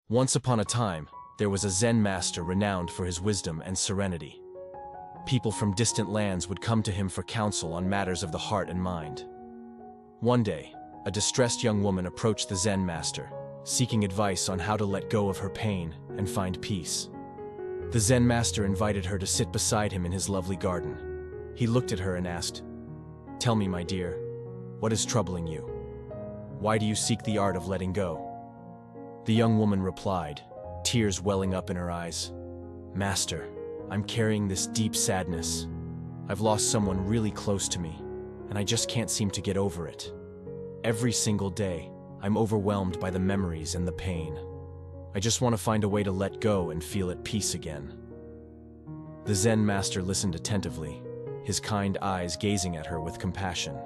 Once upon a time, there was a Zen master renowned for his wisdom and serenity. People from distant lands would come to him for counsel on matters of the heart and mind. One day, a distressed young woman approached the Zen master, seeking advice on how to let go of her pain and find peace. The Zen master invited her to sit beside him in his lovely garden. He looked at her and asked, "Tell me, my dear, what is troubling you? Why do you seek the art of letting go?" The young woman replied, tears welling up in her eyes, "Master, I'm carrying this deep sadness. I've lost someone really close to me, and I just can't seem to get over it. Every single day, I'm overwhelmed by the memories and the pain. I just want to find a way to let go and feel at peace again." The Zen master listened attentively, his kind eyes gazing at her with compassion.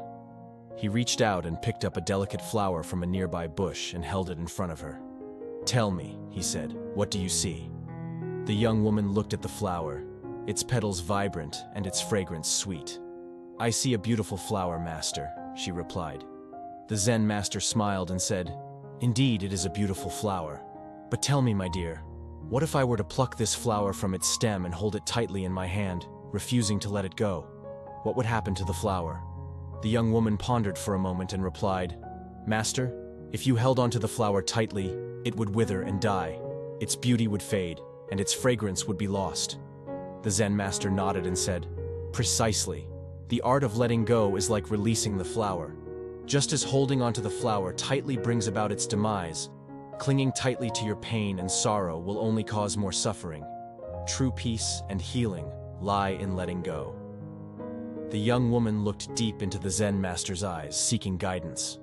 He reached out and picked up a delicate flower from a nearby bush and held it in front of her. "Tell me," he said, "what do you see?" The young woman looked at the flower, its petals vibrant and its fragrance sweet. "I see a beautiful flower, master," she replied. The Zen master smiled and said, "Indeed, it is a beautiful flower. But tell me, my dear, what if I were to pluck this flower from its stem and hold it tightly in my hand, refusing to let it go? What would happen to the flower?" The young woman pondered for a moment and replied, "Master, if you held onto the flower tightly, it would wither and die. Its beauty would fade, and its fragrance would be lost." The Zen master nodded and said, "Precisely. The art of letting go is like releasing the flower. Just as holding onto the flower tightly brings about its demise, clinging tightly to your pain and sorrow will only cause more suffering. True peace and healing lie in letting go." The young woman looked deep into the Zen master's eyes, seeking guidance.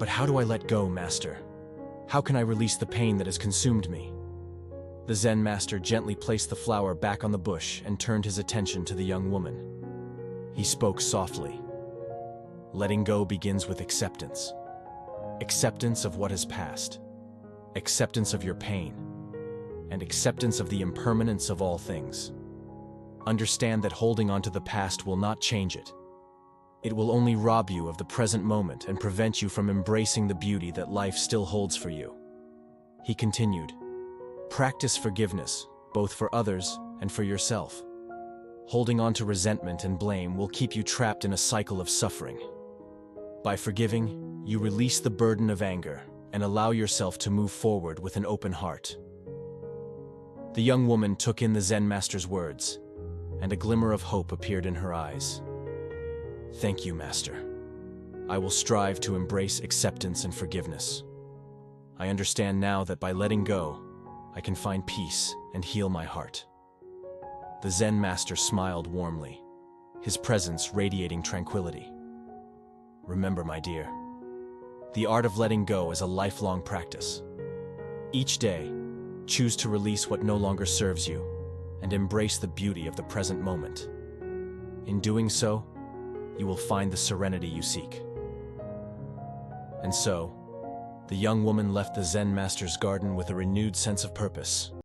"But how do I let go, master? How can I release the pain that has consumed me?" The Zen master gently placed the flower back on the bush and turned his attention to the young woman. He spoke softly. "Letting go begins with acceptance. Acceptance of what has passed. Acceptance of your pain. And acceptance of the impermanence of all things. Understand that holding on to the past will not change it. It will only rob you of the present moment and prevent you from embracing the beauty that life still holds for you." He continued, "Practice forgiveness, both for others and for yourself. Holding on to resentment and blame will keep you trapped in a cycle of suffering. By forgiving, you release the burden of anger and allow yourself to move forward with an open heart." The young woman took in the Zen master's words, and a glimmer of hope appeared in her eyes. "Thank you, master. I will strive to embrace acceptance and forgiveness. I understand now that by letting go, I can find peace and heal my heart." The Zen master smiled warmly, his presence radiating tranquility. "Remember, my dear, the art of letting go is a lifelong practice. Each day, choose to release what no longer serves you and embrace the beauty of the present moment. In doing so, you will find the serenity you seek." And so, the young woman left the Zen master's garden with a renewed sense of purpose.